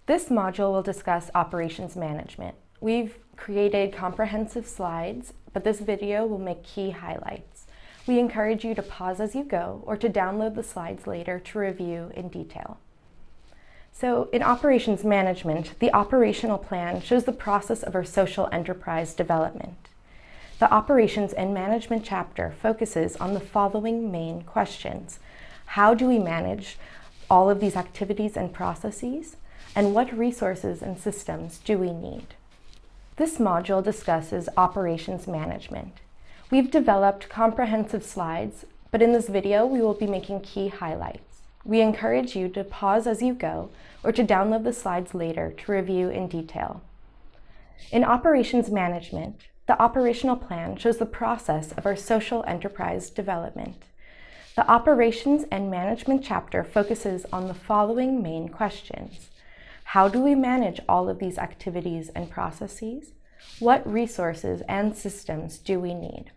This module will discuss operations management. We've created comprehensive slides, but this video will make key highlights. We encourage you to pause as you go or to download the slides later to review in detail. So in operations management, the operational plan shows the process of our social enterprise development. The operations and management chapter focuses on the following main questions. How do we manage all of these activities and processes? And what resources and systems do we need? This module discusses operations management. We've developed comprehensive slides, but in this video we will be making key highlights. We encourage you to pause as you go or to download the slides later to review in detail. In operations management, the operational plan shows the process of our social enterprise development. The operations and management chapter focuses on the following main questions. How do we manage all of these activities and processes? What resources and systems do we need?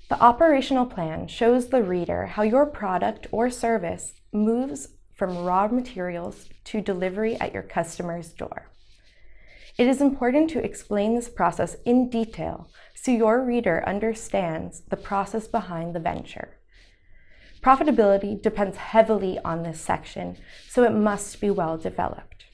The operational plan shows the reader how your product or service moves from raw materials to delivery at your customer's door. It is important to explain this process in detail so your reader understands the process behind the venture. Profitability depends heavily on this section, so it must be well developed.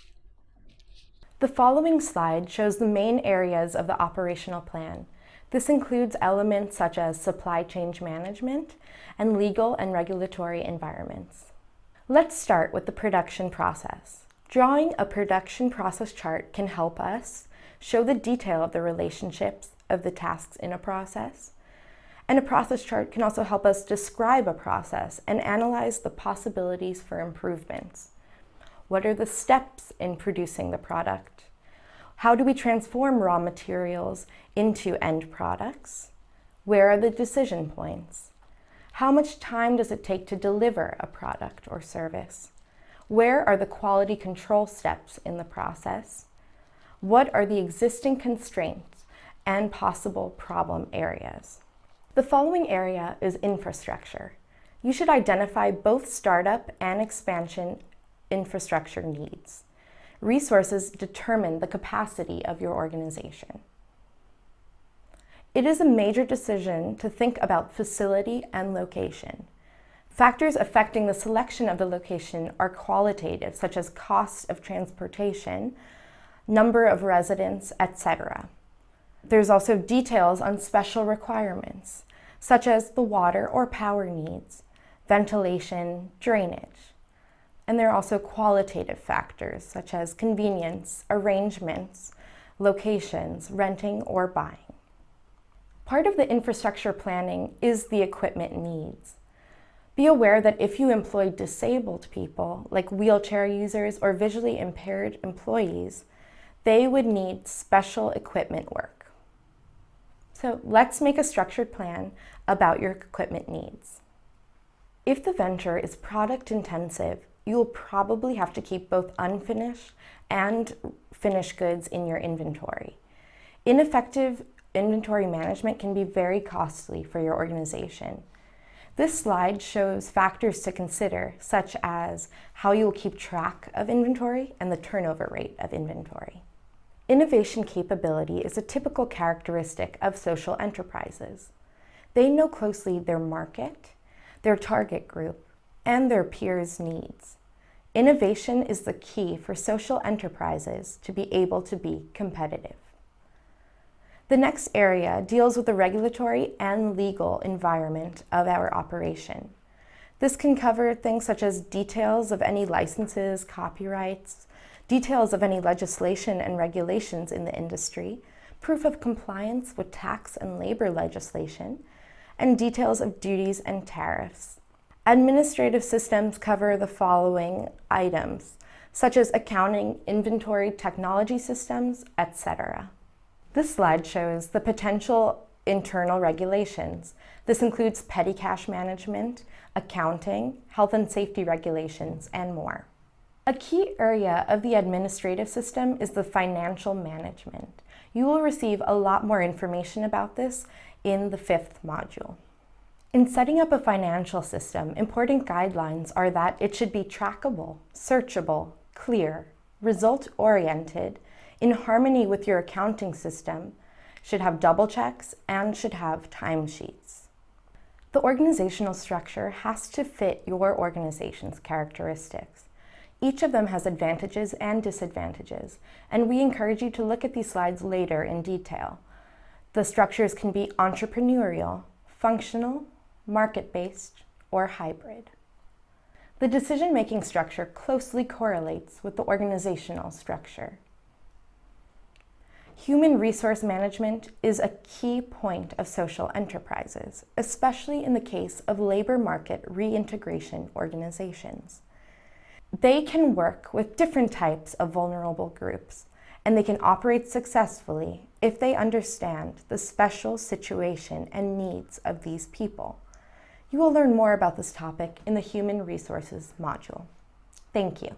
The following slide shows the main areas of the operational plan. This includes elements such as supply chain management and legal and regulatory environments. Let's start with the production process. Drawing a production process chart can help us show the detail of the relationships of the tasks in a process. And a process chart can also help us describe a process and analyze the possibilities for improvements. What are the steps in producing the product? How do we transform raw materials into end products? Where are the decision points? How much time does it take to deliver a product or service? Where are the quality control steps in the process? What are the existing constraints and possible problem areas? The following area is infrastructure. You should identify both startup and expansion infrastructure needs. Resources determine the capacity of your organization. It is a major decision to think about facility and location. Factors affecting the selection of the location are qualitative, such as cost of transportation, number of residents, etc. There's also details on special requirements, such as the water or power needs, ventilation, drainage. And there are also qualitative factors, such as convenience, arrangements, locations, renting, or buying. Part of the infrastructure planning is the equipment needs. Be aware that if you employ disabled people, like wheelchair users or visually impaired employees, they would need special equipment work. So let's make a structured plan about your equipment needs. If the venture is product intensive, you will probably have to keep both unfinished and finished goods in your inventory. Ineffective inventory management can be very costly for your organization. This slide shows factors to consider, such as how you will keep track of inventory and the turnover rate of inventory. Innovation capability is a typical characteristic of social enterprises. They know closely their market, their target group, and their peers' needs. Innovation is the key for social enterprises to be able to be competitive. The next area deals with the regulatory and legal environment of our operation. This can cover things such as details of any licenses, copyrights, details of any legislation and regulations in the industry, proof of compliance with tax and labor legislation, and details of duties and tariffs. Administrative systems cover the following items, such as accounting, inventory, technology systems, etc. This slide shows the potential internal regulations. This includes petty cash management, accounting, health and safety regulations, and more. A key area of the administrative system is the financial management. You will receive a lot more information about this in the 5th module. In setting up a financial system, important guidelines are that it should be trackable, searchable, clear, result-oriented, in harmony with your accounting system, should have double checks, and should have timesheets. The organizational structure has to fit your organization's characteristics. Each of them has advantages and disadvantages, and we encourage you to look at these slides later in detail. The structures can be entrepreneurial, functional, market-based, or hybrid. The decision-making structure closely correlates with the organizational structure. Human resource management is a key point of social enterprises, especially in the case of labor market reintegration organizations. They can work with different types of vulnerable groups, and they can operate successfully if they understand the special situation and needs of these people. You will learn more about this topic in the Human Resources module. Thank you.